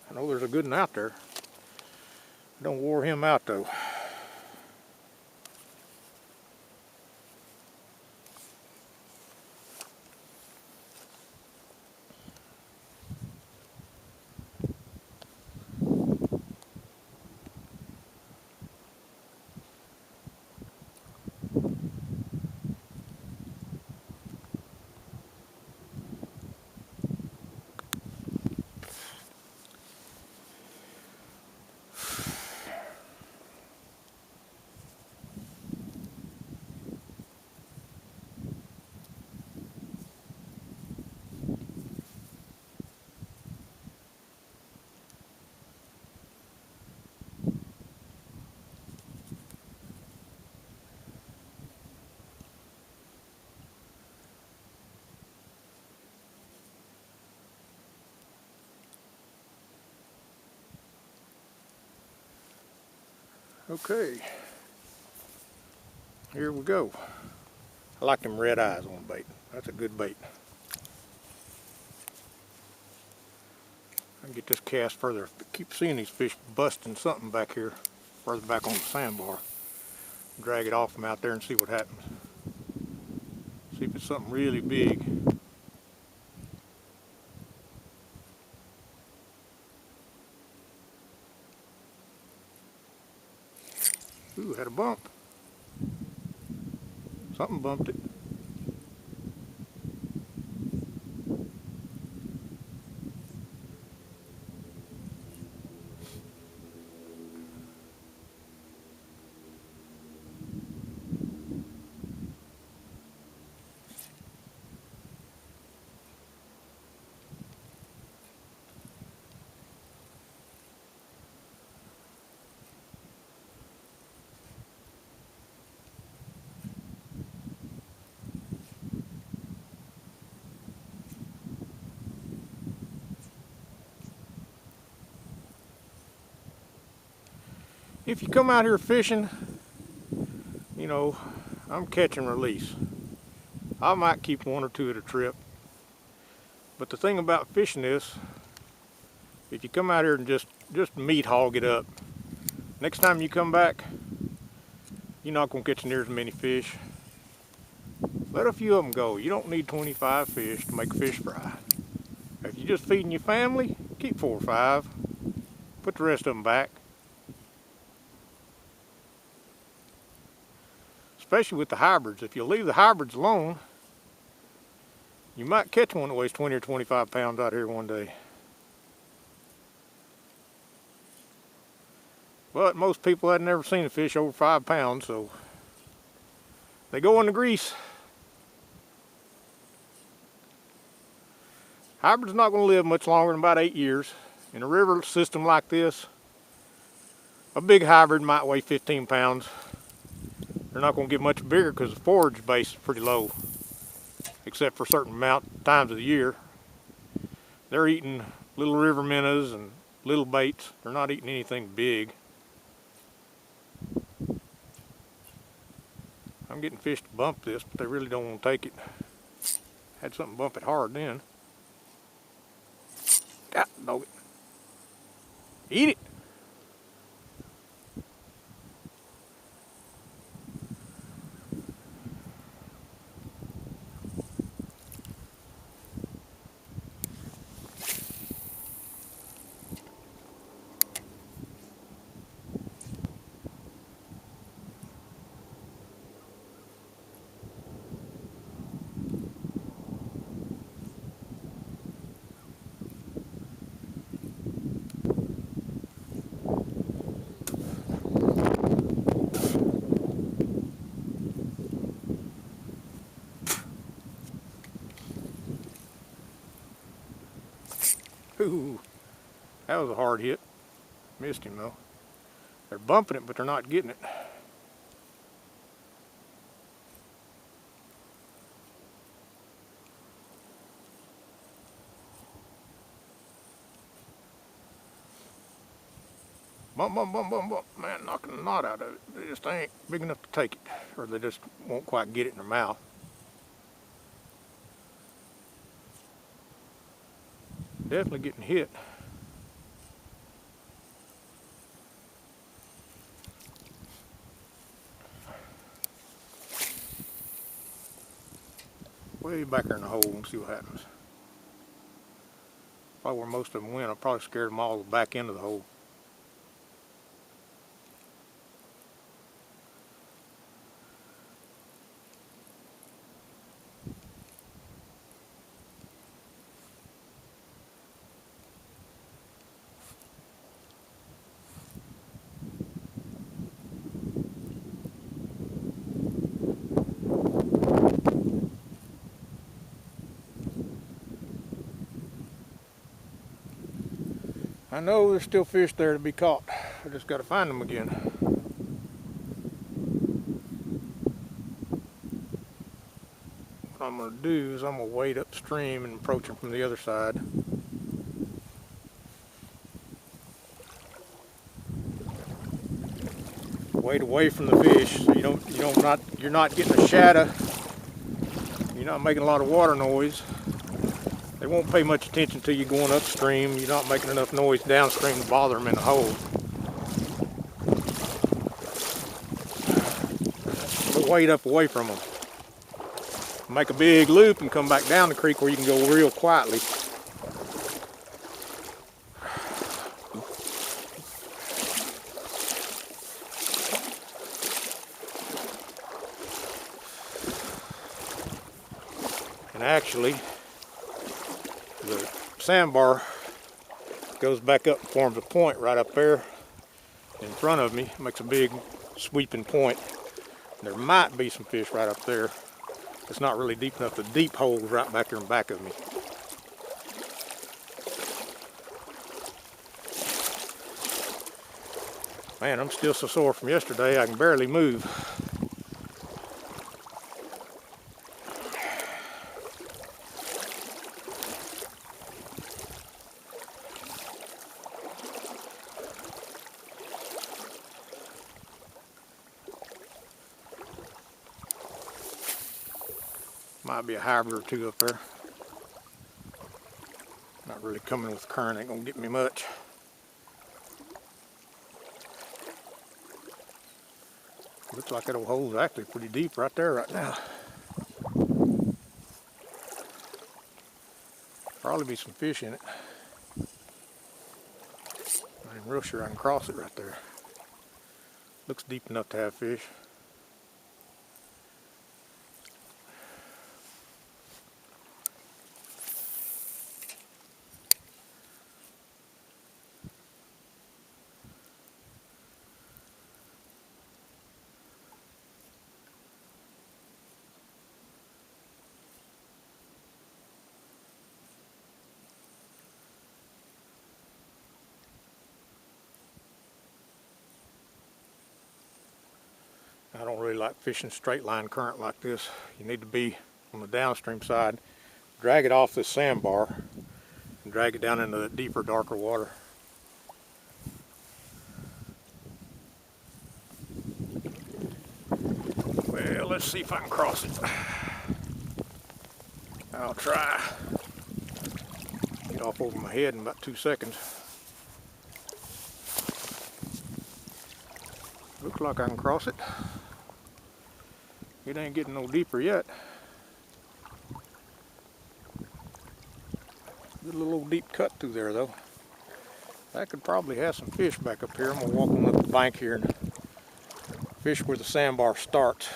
I know there's a good one out there. Don't wore him out though. Okay, here we go. I like them red eyes on bait. That's a good bait. I can get this cast further. I keep seeing these fish busting something back here, further back on the sandbar. Drag it off from out there and see what happens. See if it's something really big. Ooh, had a bump. Something bumped it. If you come out here fishing, you know, I'm catch and release. I might keep one or two at a trip. But the thing about fishing is, if you come out here and just meat hog it up, next time you come back, you're not going to catch near as many fish. Let a few of them go. You don't need 25 fish to make a fish fry. If you're just feeding your family, keep 4 or 5. Put the rest of them back. Especially with the hybrids. If you leave the hybrids alone, you might catch one that weighs 20 or 25 pounds out here one day. But most people had never seen a fish over 5 pounds, so they go in the grease. Hybrid's not going to live much longer than about 8 years. In a river system like this, a big hybrid might weigh 15 pounds. They're not going to get much bigger because the forage base is pretty low, except for certain times of the year. They're eating little river minnows and little baits. They're not eating anything big. I'm getting fish to bump this, but they really don't want to take it. Had something bump it hard then. God, dog it. Eat it. Ooh, that was a hard hit. Missed him though. They're bumping it, but they're not getting it. Bump, bump, bump, bump, bump. Man, knocking the knot out of it. They just ain't big enough to take it, or they just won't quite get it in their mouth. Definitely getting hit. Way back there in the hole and see what happens. Probably where most of them went. I probably scared them all back into the hole. I know there's still fish there to be caught. I just got to find them again. What I'm going to do is I'm going to wade upstream and approach them from the other side. Wade away from the fish so you're not getting a shadow. You're not making a lot of water noise. They won't pay much attention to you going upstream. You're not making enough noise downstream to bother them in the hole. But wade up away from them. Make a big loop and come back down the creek where you can go real quietly. And actually, the sandbar goes back up and forms a point right up there in front of me. Makes a big sweeping point. There might be some fish right up there. It's not really deep enough. The deep hole's right back there in back of me. Man, I'm still so sore from yesterday I can barely move. Might be a hybrid or two up there. Not really coming with the current, ain't gonna get me much. Looks like that old hole's actually pretty deep right there right now. Probably be some fish in it. I ain't real sure I can cross it right there. Looks deep enough to have fish. I don't really like fishing straight line current like this. You need to be on the downstream side. Drag it off this sandbar and drag it down into the deeper, darker water. Well, let's see if I can cross it. I'll try. Get off over my head in about 2 seconds. Looks like I can cross it. It ain't getting no deeper yet. Good little old deep cut through there though. That could probably have some fish back up here. I'm gonna walk on up the bank here and fish where the sandbar starts.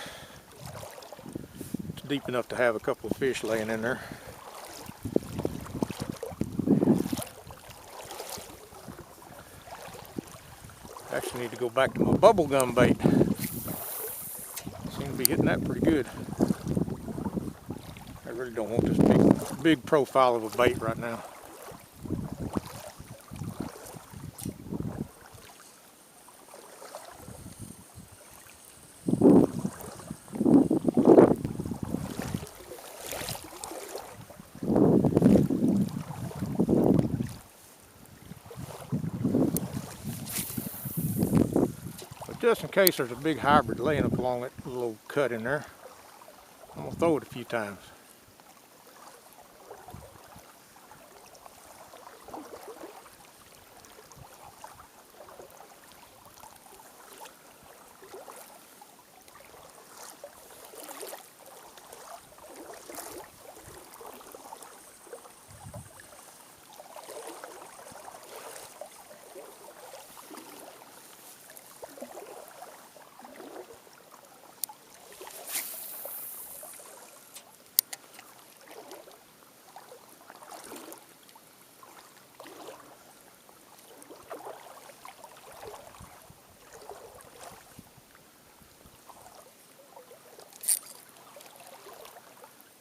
It's deep enough to have a couple of fish laying in there. Actually need to go back to my bubble gum bait. Seem to be hitting that pretty good. I really don't want this big profile of a bait right now. just in case there's a big hybrid laying up along that little old cut in there. I'm gonna throw it a few times.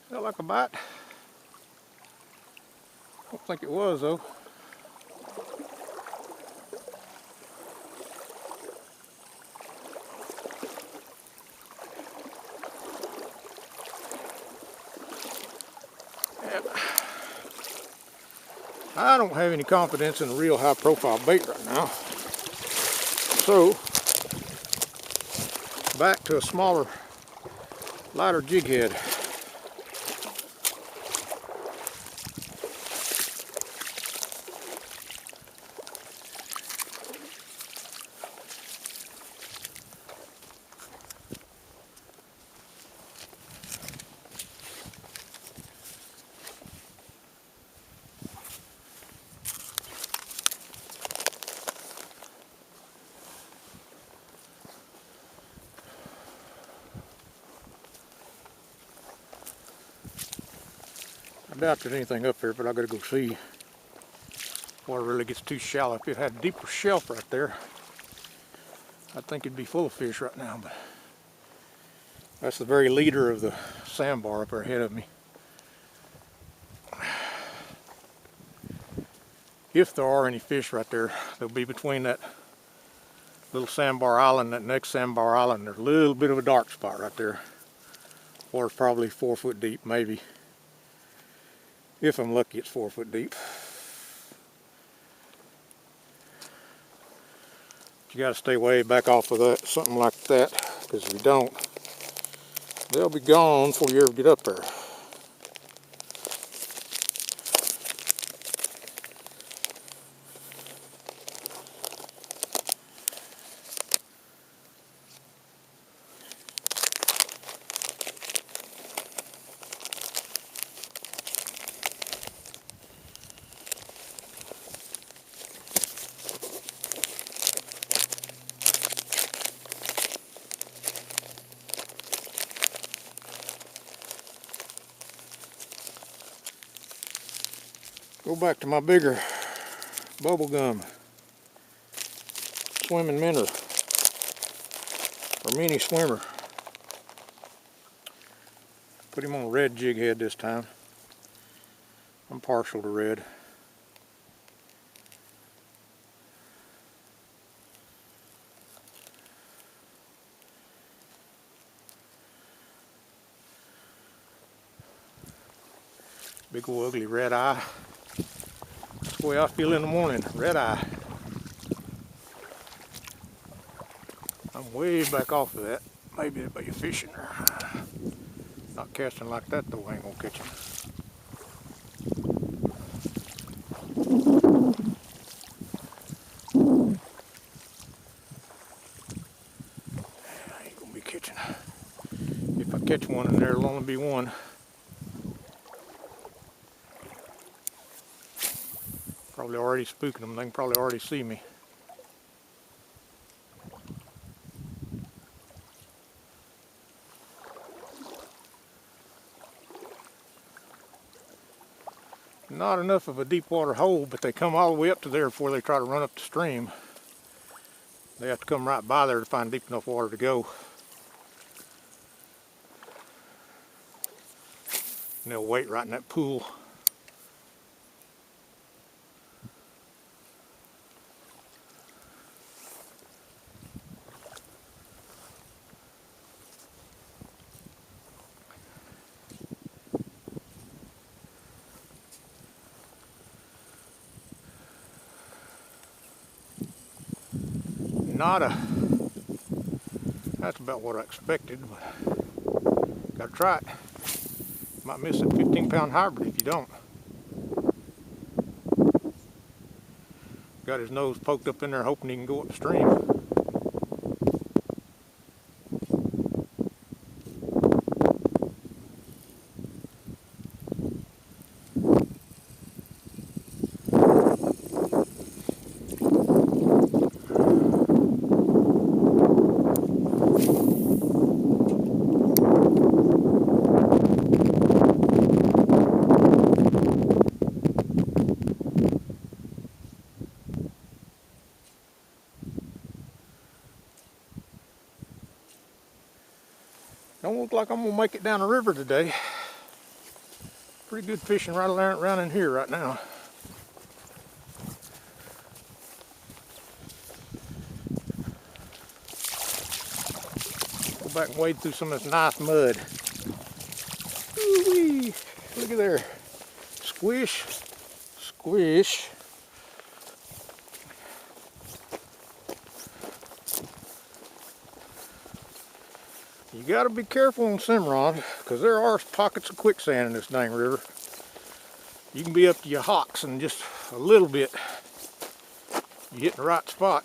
Felt like a bite. Don't think it was though. I don't have any confidence in a real high profile bait right now. So, back to a smaller, lighter jig head. I doubt there's anything up there, but I gotta go see. Water really gets too shallow. If it had a deeper shelf right there, I think it'd be full of fish right now, but that's the very leader of the sandbar up there ahead of me. If there are any fish right there, they'll be between that little sandbar island and that next sandbar island. There's a little bit of a dark spot right there. Water's probably 4 foot deep, maybe. If I'm lucky, it's 4 foot deep. You got to stay way back off of that, something like that, because if you don't, they'll be gone before you ever get up there. Go back to my bigger bubble gum swimming minnow or mini swimmer. Put him on a red jig head this time. I'm partial to red. Big old ugly red eye. That's the way I feel in the morning, red eye. I'm way back off of that. Maybe there'll be a fish in there. Not casting like that though, I ain't gonna catch him. I ain't gonna be catching. If I catch one in there, it'll only be one. Probably already spooking them. They can probably already see me. Not enough of a deep water hole, but they come all the way up to there before they try to run up the stream. They have to come right by there to find deep enough water to go. And they'll wait right in that pool. Not a That's about what I expected, but gotta try it. Might miss that 15-pound hybrid if you don't. Got his nose poked up in there hoping he can go upstream. Don't look like I'm gonna make it down the river today. Pretty good fishing right around in here right now. Go back and wade through some of this nice mud. Ooh-wee. Look at there. Squish, squish. You gotta be careful on Cimmarron, because there are pockets of quicksand in this dang river. You can be up to your hocks in just a little bit. You hit the right spot.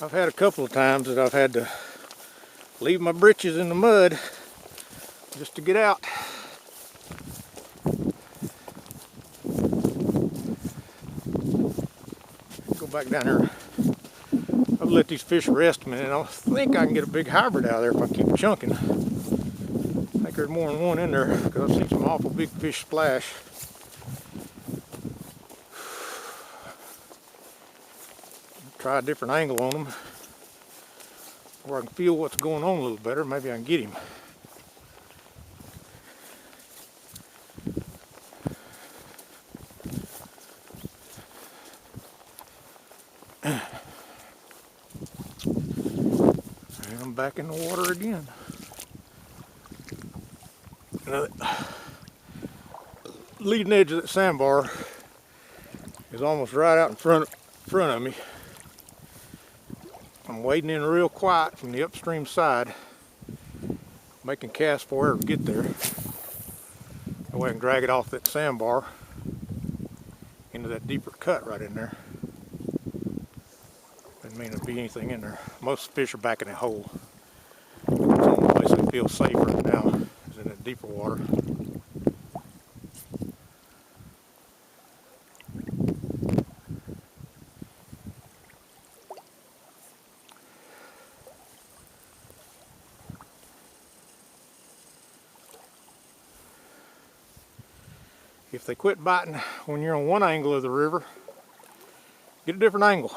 I've had a couple of times that I've had to leave my britches in the mud just to get out. Go back down here. I've let these fish rest a minute. I think I can get a big hybrid out of there if I keep chunking. I think there's more than one in there because I've seen some awful big fish splash. Try a different angle on them where I can feel what's going on a little better. Maybe I can get him. And I'm back in the water again. Now, the leading edge of that sandbar is almost right out in front of me. I'm wading in real quiet from the upstream side, making casts before I ever get there. That way I can drag it off that sandbar into that deeper cut right in there. Doesn't mean there'll be anything in there. Most fish are back in that hole. It's the only place I feel safe right now is in that deeper water. If they quit biting when you're on one angle of the river, get a different angle.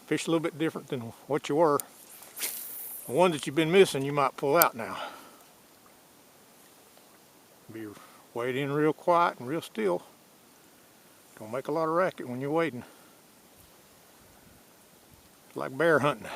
Fish a little bit different than what you were. The ones that you've been missing, you might pull out now. Be wade in real quiet and real still. Don't make a lot of racket when you're wading. It's like bear hunting.